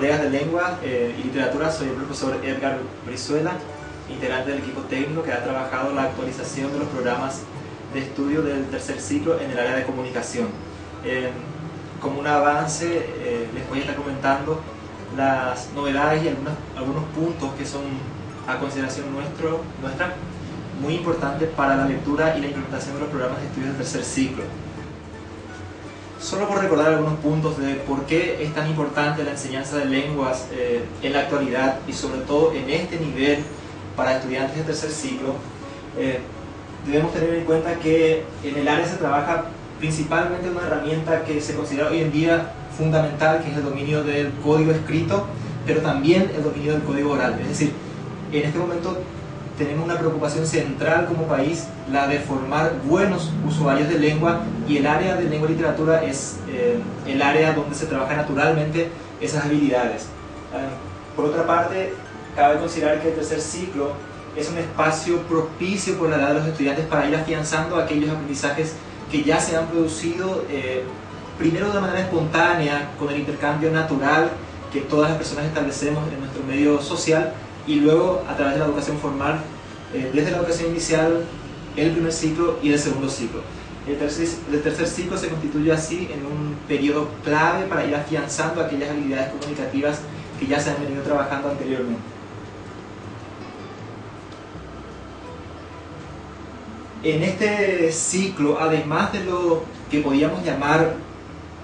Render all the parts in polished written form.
colegas de lengua y literatura, soy el profesor Edgar Brizuela, integrante del equipo técnico que ha trabajado la actualización de los programas de estudio del tercer ciclo en el área de comunicación. Como un avance, les voy a estar comentando las novedades y algunos puntos que son a consideración nuestra muy importantes para la lectura y la implementación de los programas de estudio del tercer ciclo. Solo por recordar algunos puntos de por qué es tan importante la enseñanza de lenguas en la actualidad y sobre todo en este nivel para estudiantes de tercer ciclo, debemos tener en cuenta que en el área se trabaja principalmente una herramienta que se considera hoy en día fundamental, que es el dominio del código escrito, pero también el dominio del código oral. Es decir, en este momento tenemos una preocupación central como país, la de formar buenos usuarios de lengua, y el área de lengua y literatura es el área donde se trabaja naturalmente esas habilidades. Por otra parte, cabe considerar que el tercer ciclo es un espacio propicio por la edad de los estudiantes para ir afianzando aquellos aprendizajes que ya se han producido, primero de manera espontánea, con el intercambio natural que todas las personas establecemos en nuestro medio social, y luego a través de la educación formal, desde la educación inicial, el primer ciclo y el segundo ciclo. El tercer ciclo se constituye así en un periodo clave para ir afianzando aquellas habilidades comunicativas que ya se han venido trabajando anteriormente. En este ciclo, además de lo que podríamos llamar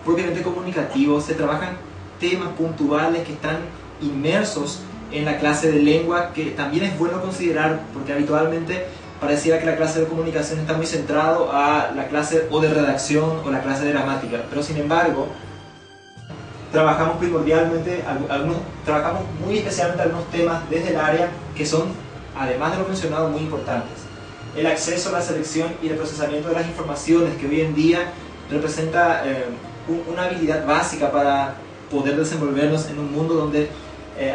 propiamente comunicativo, se trabajan temas puntuales que están inmersos en la clase de lengua, que también es bueno considerar, porque habitualmente pareciera que la clase de comunicación está muy centrado a la clase o de redacción o la clase de gramática, pero sin embargo trabajamos primordialmente, trabajamos muy especialmente algunos temas desde el área que son, además de lo mencionado, muy importantes. El acceso a la selección y el procesamiento de las informaciones, que hoy en día representa una habilidad básica para poder desenvolvernos en un mundo donde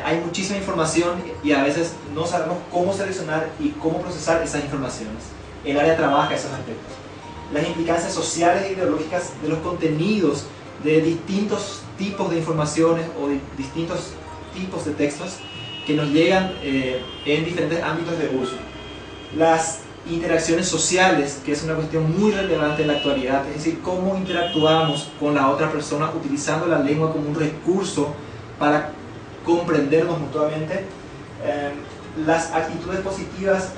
hay muchísima información y a veces no sabemos cómo seleccionar y cómo procesar esas informaciones. El área trabaja esos aspectos. Las implicancias sociales e ideológicas de los contenidos de distintos tipos de informaciones o de distintos tipos de textos que nos llegan en diferentes ámbitos de uso. Las interacciones sociales, que es una cuestión muy relevante en la actualidad, es decir, cómo interactuamos con la otra persona utilizando la lengua como un recurso para comprendernos mutuamente. Las actitudes positivas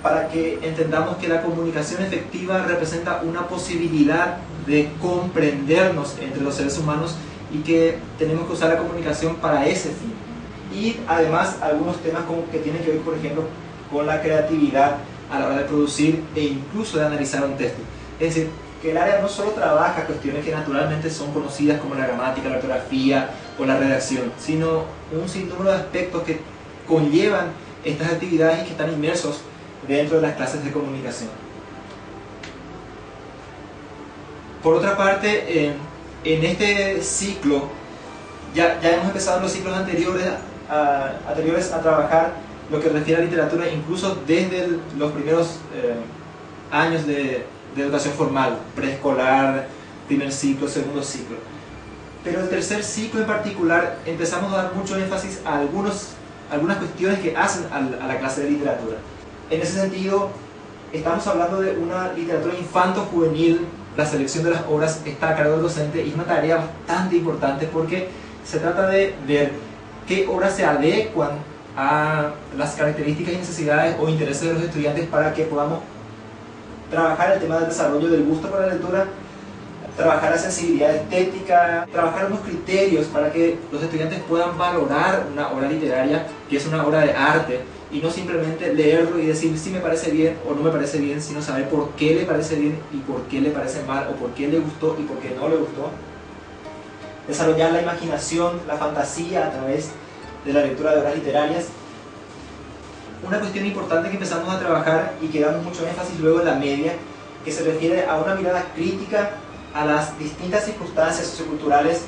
para que entendamos que la comunicación efectiva representa una posibilidad de comprendernos entre los seres humanos y que tenemos que usar la comunicación para ese fin. Y además algunos temas que tienen que ver, por ejemplo, con la creatividad a la hora de producir e incluso de analizar un texto. Es decir, que el área no solo trabaja cuestiones que naturalmente son conocidas como la gramática, la ortografía o la redacción, sino un sinnúmero de aspectos que conllevan estas actividades y que están inmersos dentro de las clases de comunicación. Por otra parte, en este ciclo, ya hemos empezado en los ciclos anteriores a trabajar lo que refiere a literatura, incluso desde los primeros años de educación formal, preescolar, primer ciclo, segundo ciclo. Pero el tercer ciclo en particular empezamos a dar mucho énfasis a algunas cuestiones que hacen a la clase de literatura. En ese sentido, estamos hablando de una literatura infanto-juvenil. La selección de las obras está a cargo del docente y es una tarea bastante importante porque se trata de ver qué obras se adecuan a las características y necesidades o intereses de los estudiantes para que podamos trabajar el tema del desarrollo del gusto por la lectura, trabajar la sensibilidad estética, trabajar unos criterios para que los estudiantes puedan valorar una obra literaria que es una obra de arte y no simplemente leerlo y decir si me parece bien o no me parece bien, sino saber por qué le parece bien y por qué le parece mal, o por qué le gustó y por qué no le gustó. Desarrollar la imaginación, la fantasía a través de la lectura de obras literarias. Una cuestión importante que empezamos a trabajar y que damos mucho énfasis luego en la media, que se refiere a una mirada crítica a las distintas circunstancias socioculturales,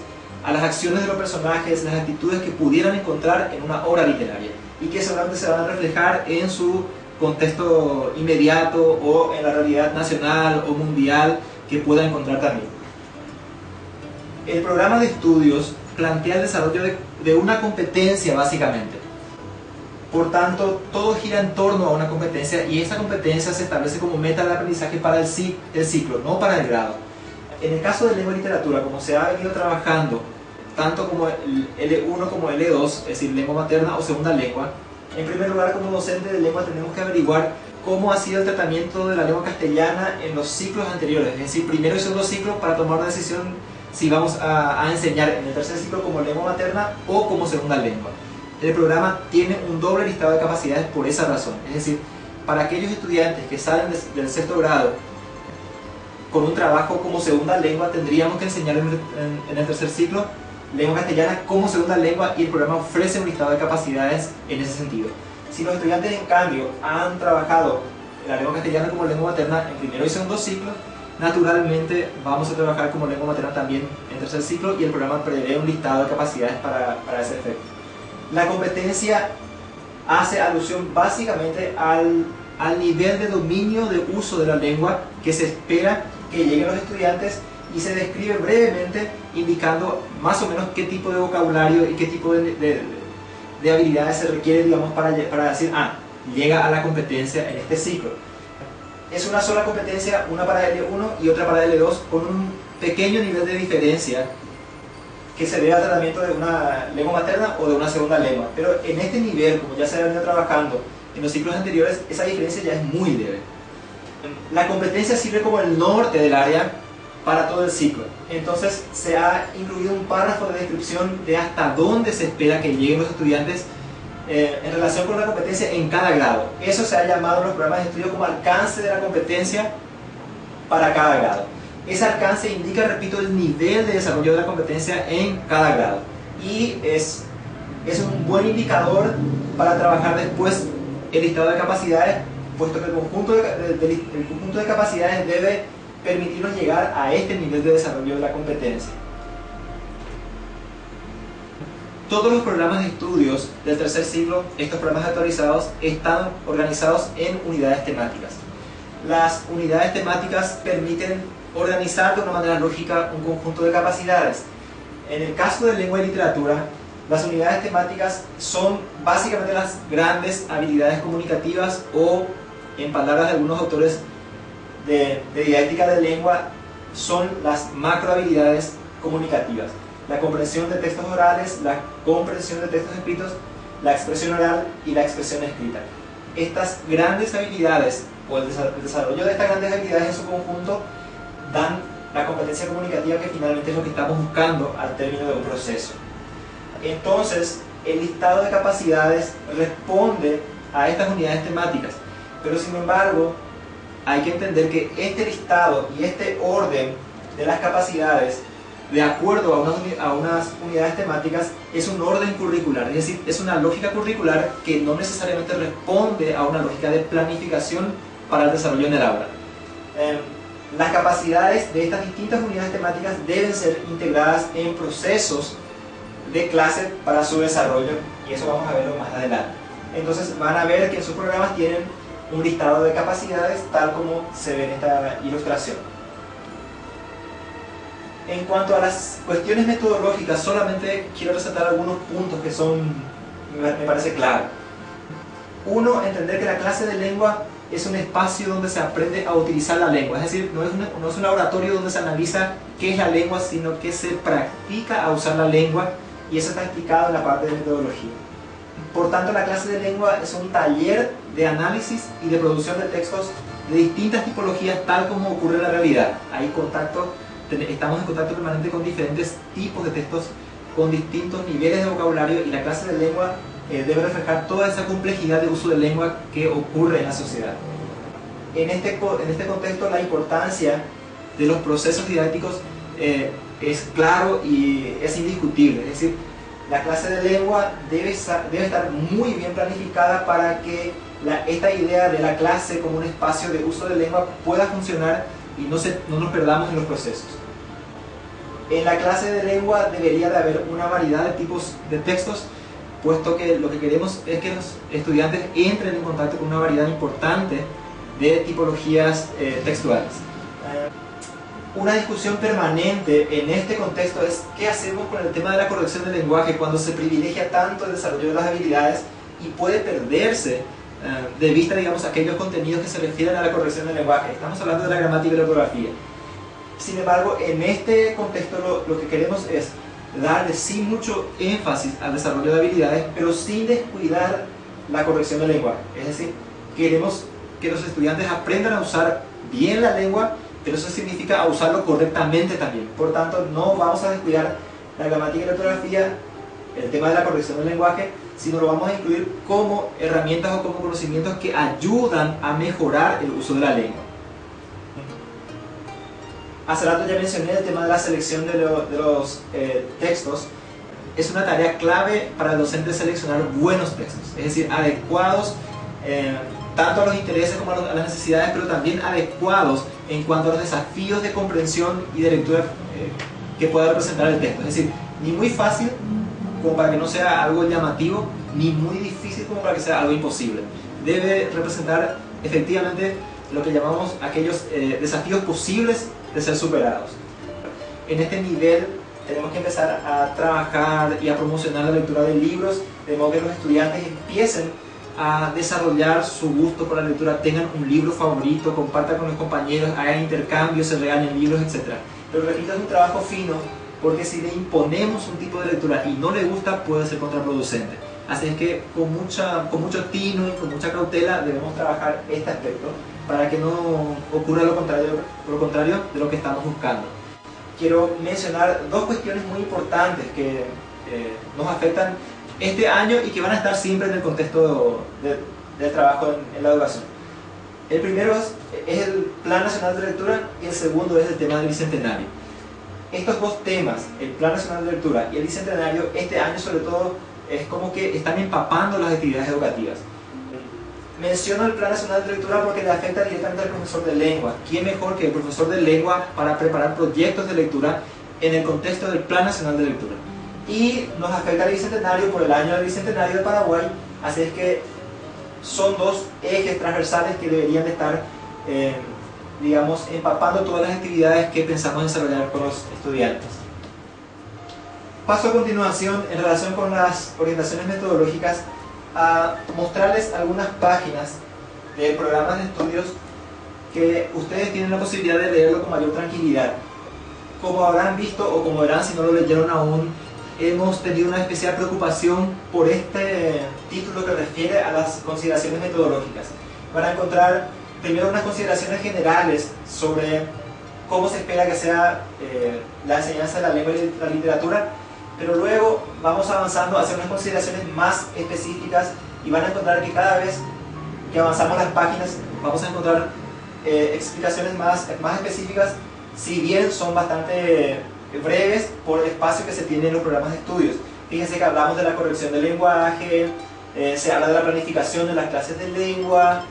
a las acciones de los personajes, las actitudes que pudieran encontrar en una obra literaria y que seguramente se van a reflejar en su contexto inmediato o en la realidad nacional o mundial que pueda encontrar también. El programa de estudios plantea el desarrollo de una competencia básicamente. Por tanto, todo gira en torno a una competencia y esa competencia se establece como meta de aprendizaje para el ciclo, no para el grado. En el caso de lengua y literatura, como se ha venido trabajando tanto como el L1 como el L2, es decir, lengua materna o segunda lengua, en primer lugar, como docente de lengua tenemos que averiguar cómo ha sido el tratamiento de la lengua castellana en los ciclos anteriores, es decir, primero y segundo ciclo, para tomar una decisión si vamos a enseñar en el tercer ciclo como lengua materna o como segunda lengua. El programa tiene un doble listado de capacidades por esa razón, es decir, para aquellos estudiantes que salen del sexto grado con un trabajo como segunda lengua, tendríamos que enseñar en el tercer ciclo lengua castellana como segunda lengua y el programa ofrece un listado de capacidades en ese sentido. Si los estudiantes en cambio han trabajado la lengua castellana como lengua materna en primero y segundo ciclo, naturalmente vamos a trabajar como lengua materna también en tercer ciclo y el programa prevé un listado de capacidades para ese efecto. La competencia hace alusión básicamente al nivel de dominio de uso de la lengua que se espera que lleguen los estudiantes y se describe brevemente indicando más o menos qué tipo de vocabulario y qué tipo de habilidades se requiere, digamos, para decir, llega a la competencia en este ciclo. Es una sola competencia, una para L1 y otra para L2, con un pequeño nivel de diferencia que se debe al tratamiento de una lengua materna o de una segunda lengua. Pero en este nivel, como ya se ha venido trabajando en los ciclos anteriores, esa diferencia ya es muy leve. La competencia sirve como el norte del área para todo el ciclo. Entonces se ha incluido un párrafo de descripción de hasta dónde se espera que lleguen los estudiantes en relación con la competencia en cada grado. Eso se ha llamado en los programas de estudio como alcance de la competencia para cada grado. Ese alcance indica, repito, el nivel de desarrollo de la competencia en cada grado. Y es un buen indicador para trabajar después el listado de capacidades, puesto que el conjunto de capacidades debe permitirnos llegar a este nivel de desarrollo de la competencia. Todos los programas de estudios del tercer ciclo, estos programas actualizados, están organizados en unidades temáticas. Las unidades temáticas permiten organizar de una manera lógica un conjunto de capacidades. En el caso de lengua y literatura, las unidades temáticas son básicamente las grandes habilidades comunicativas o, en palabras de algunos autores de didáctica de lengua, son las macrohabilidades comunicativas. La comprensión de textos orales, la comprensión de textos escritos, la expresión oral y la expresión escrita. Estas grandes habilidades, o el desarrollo de estas grandes habilidades en su conjunto, dan la competencia comunicativa que finalmente es lo que estamos buscando al término de un proceso. Entonces, el listado de capacidades responde a estas unidades temáticas, pero sin embargo, hay que entender que este listado y este orden de las capacidades, de acuerdo a unas unidades temáticas, es un orden curricular, es decir, es una lógica curricular que no necesariamente responde a una lógica de planificación para el desarrollo en el aula. Las capacidades de estas distintas unidades temáticas deben ser integradas en procesos de clase para su desarrollo, y eso vamos a verlo más adelante. Entonces van a ver que en sus programas tienen un listado de capacidades tal como se ve en esta ilustración. En cuanto a las cuestiones metodológicas, solamente quiero resaltar algunos puntos que me parece clave. Uno, entender que la clase de lengua es un espacio donde se aprende a utilizar la lengua, es decir, no es un laboratorio donde se analiza qué es la lengua, sino que se practica a usar la lengua, y eso está explicado en la parte de metodología. Por tanto, la clase de lengua es un taller de análisis y de producción de textos de distintas tipologías, tal como ocurre en la realidad. Estamos en contacto permanente con diferentes tipos de textos, con distintos niveles de vocabulario, y la clase de lengua debe reflejar toda esa complejidad de uso de lengua que ocurre en la sociedad. En este contexto, la importancia de los procesos didácticos es claro y es indiscutible. Es decir, la clase de lengua debe estar muy bien planificada para que esta idea de la clase como un espacio de uso de lengua pueda funcionar y no nos perdamos en los procesos. En la clase de lengua debería de haber una variedad de tipos de textos, puesto que lo que queremos es que los estudiantes entren en contacto con una variedad importante de tipologías textuales. Una discusión permanente en este contexto es qué hacemos con el tema de la corrección del lenguaje cuando se privilegia tanto el desarrollo de las habilidades y puede perderse de vista, digamos, aquellos contenidos que se refieren a la corrección del lenguaje. Estamos hablando de la gramática y la ortografía. Sin embargo, en este contexto lo que queremos es darle sí mucho énfasis al desarrollo de habilidades, pero sin descuidar la corrección del lenguaje. Es decir, queremos que los estudiantes aprendan a usar bien la lengua, pero eso significa a usarlo correctamente también. Por tanto, no vamos a descuidar la gramática y la ortografía, el tema de la corrección del lenguaje, sino lo vamos a incluir como herramientas o como conocimientos que ayudan a mejorar el uso de la lengua. Hace rato ya mencioné el tema de la selección de los textos. Es una tarea clave para el docente seleccionar buenos textos, es decir, adecuados tanto a los intereses como a las necesidades, pero también adecuados en cuanto a los desafíos de comprensión y de lectura que pueda representar el texto. Es decir, ni muy fácil como para que no sea algo llamativo, ni muy difícil como para que sea algo imposible. Debe representar efectivamente lo que llamamos aquellos desafíos posibles de ser superados. En este nivel tenemos que empezar a trabajar y a promocionar la lectura de libros, de modo que los estudiantes empiecen a desarrollar su gusto por la lectura, tengan un libro favorito, compartan con los compañeros, hagan intercambios, se regalen libros, etc. Pero repito, es un trabajo fino, porque si le imponemos un tipo de lectura y no le gusta, puede ser contraproducente. Así es que con mucho tino y con mucha cautela debemos trabajar este aspecto para que no ocurra lo contrario de lo que estamos buscando. Quiero mencionar dos cuestiones muy importantes que nos afectan este año y que van a estar siempre en el contexto del trabajo en la educación. El primero es el Plan Nacional de Lectura y el segundo es el tema del Bicentenario. Estos dos temas, el Plan Nacional de Lectura y el Bicentenario, este año sobre todo es como que están empapando las actividades educativas. Menciono el Plan Nacional de Lectura porque le afecta directamente al profesor de lengua. ¿Quién mejor que el profesor de lengua para preparar proyectos de lectura en el contexto del Plan Nacional de Lectura? Y nos afecta al Bicentenario por el año del Bicentenario de Paraguay, así es que son dos ejes transversales que deberían de estar, digamos, empapando todas las actividades que pensamos desarrollar con los estudiantes. Paso a continuación, en relación con las orientaciones metodológicas, a mostrarles algunas páginas de programas de estudios que ustedes tienen la posibilidad de leerlo con mayor tranquilidad. Como habrán visto o como verán si no lo leyeron aún, hemos tenido una especial preocupación por este título que refiere a las consideraciones metodológicas. Van a encontrar primero unas consideraciones generales sobre cómo se espera que sea la enseñanza de la lengua y la literatura, pero luego vamos avanzando hacia unas consideraciones más específicas y van a encontrar que cada vez que avanzamos las páginas vamos a encontrar explicaciones más específicas, si bien son bastante breves por el espacio que se tiene en los programas de estudios. Fíjense que hablamos de la corrección del lenguaje, se habla de la planificación de las clases de lengua,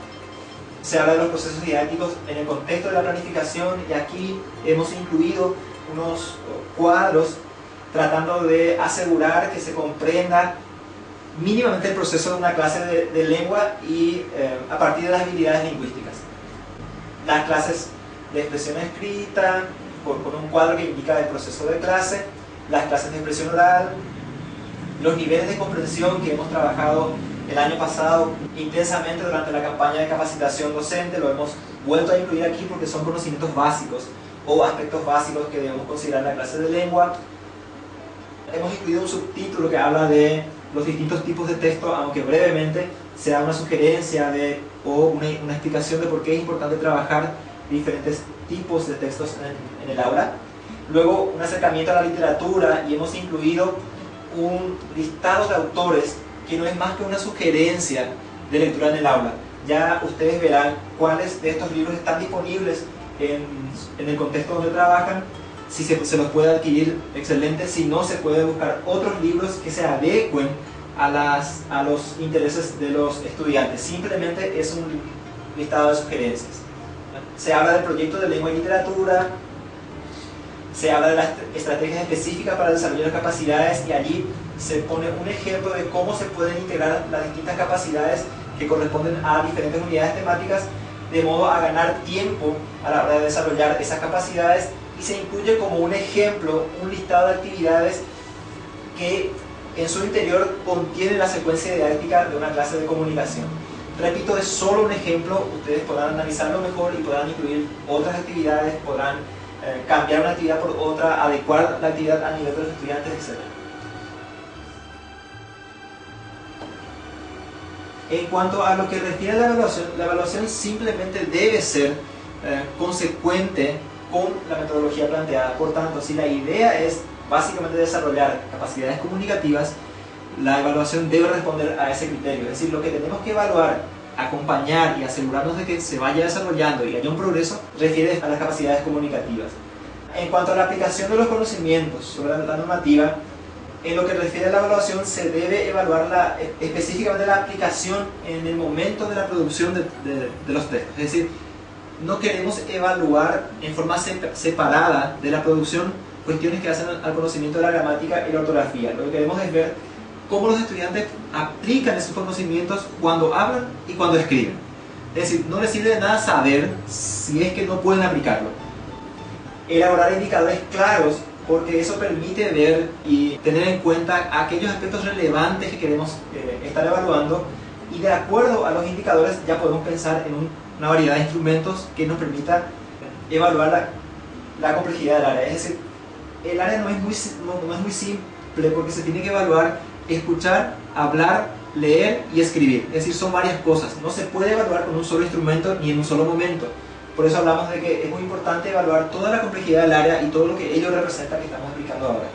se habla de los procesos didácticos en el contexto de la planificación, y aquí hemos incluido unos cuadros tratando de asegurar que se comprenda mínimamente el proceso de una clase de lengua y a partir de las habilidades lingüísticas. Las clases de expresión escrita, con un cuadro que indica el proceso de clase, las clases de expresión oral, los niveles de comprensión que hemos trabajado el año pasado intensamente durante la campaña de capacitación docente, lo hemos vuelto a incluir aquí porque son conocimientos básicos o aspectos básicos que debemos considerar en la clase de lengua. Hemos incluido un subtítulo que habla de los distintos tipos de texto, aunque brevemente se da una sugerencia o una explicación de por qué es importante trabajar diferentes tipos de textos en el aula. Luego un acercamiento a la literatura, y hemos incluido un listado de autores que no es más que una sugerencia de lectura en el aula. Ya ustedes verán cuáles de estos libros están disponibles en el contexto donde trabajan. Si se los puede adquirir, excelente. Si no, se puede buscar otros libros que se adecuen a los intereses de los estudiantes. Simplemente es un listado de sugerencias. Se habla del proyecto de lengua y literatura, se habla de las estrategias específicas para el desarrollo de capacidades, y allí se pone un ejemplo de cómo se pueden integrar las distintas capacidades que corresponden a diferentes unidades temáticas, de modo a ganar tiempo a la hora de desarrollar esas capacidades y se incluye como un ejemplo un listado de actividades que en su interior contiene la secuencia didáctica de una clase de comunicación. Repito, es solo un ejemplo, ustedes podrán analizarlo mejor y podrán incluir otras actividades, podrán cambiar una actividad por otra, adecuar la actividad a nivel de los estudiantes, etc. En cuanto a lo que refiere a la evaluación simplemente debe ser consecuente con la metodología planteada. Por tanto, si la idea es básicamente desarrollar capacidades comunicativas, la evaluación debe responder a ese criterio. Es decir, lo que tenemos que evaluar, acompañar y asegurarnos de que se vaya desarrollando y haya un progreso, refiere a las capacidades comunicativas. En cuanto a la aplicación de los conocimientos sobre la normativa, en lo que refiere a la evaluación se debe evaluar específicamente la aplicación en el momento de la producción de los textos. Es decir, no queremos evaluar en forma separada de la producción cuestiones que hacen al conocimiento de la gramática y la ortografía. Lo que queremos es ver cómo los estudiantes aplican esos conocimientos cuando hablan y cuando escriben. Es decir, no les sirve de nada saber si es que no pueden aplicarlo. Elaborar indicadores claros, porque eso permite ver y tener en cuenta aquellos aspectos relevantes que queremos estar evaluando, y de acuerdo a los indicadores ya podemos pensar en una variedad de instrumentos que nos permita evaluar la complejidad del área. Es decir, el área no es muy simple, porque se tiene que evaluar escuchar, hablar, leer y escribir. Es decir, son varias cosas. No se puede evaluar con un solo instrumento ni en un solo momento. Por eso hablamos de que es muy importante evaluar toda la complejidad del área y todo lo que ello representa que estamos aplicando ahora.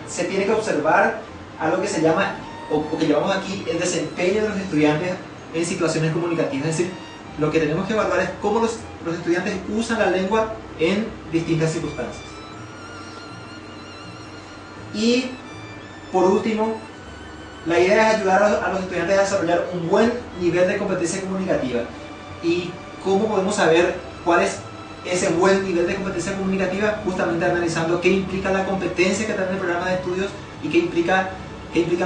Se tiene que observar algo que se llama, o que llamamos aquí, el desempeño de los estudiantes en situaciones comunicativas. Es decir, lo que tenemos que evaluar es cómo los estudiantes usan la lengua en distintas circunstancias. Y, por último, la idea es ayudar a los estudiantes a desarrollar un buen nivel de competencia comunicativa. ¿Y cómo podemos saber cuál es ese buen nivel de competencia comunicativa? Justamente analizando qué implica la competencia que está en el programa de estudios y qué implican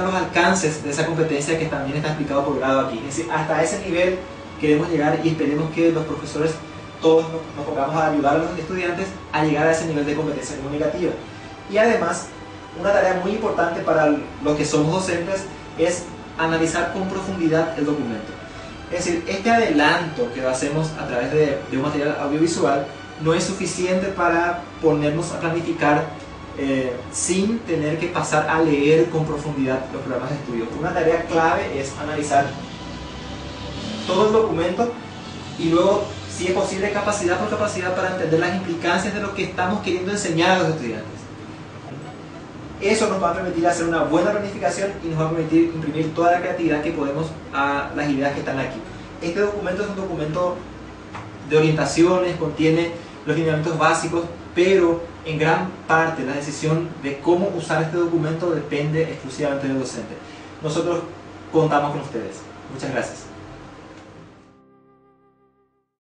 los alcances de esa competencia que también está explicado por grado aquí. Es decir, hasta ese nivel queremos llegar y esperemos que los profesores todos nos pongamos a ayudar a los estudiantes a llegar a ese nivel de competencia comunicativa. Y además, una tarea muy importante para los que somos docentes es analizar con profundidad el documento. Es decir, este adelanto que hacemos a través de un material audiovisual no es suficiente para ponernos a planificar sin tener que pasar a leer con profundidad los programas de estudio. Una tarea clave es analizar todo el documento y luego, si es posible, capacidad por capacidad para entender las implicancias de lo que estamos queriendo enseñar a los estudiantes. Eso nos va a permitir hacer una buena planificación y nos va a permitir imprimir toda la creatividad que podemos a las ideas que están aquí. Este documento es un documento de orientaciones, contiene los lineamientos básicos, pero en gran parte la decisión de cómo usar este documento depende exclusivamente del docente. Nosotros contamos con ustedes. Muchas gracias.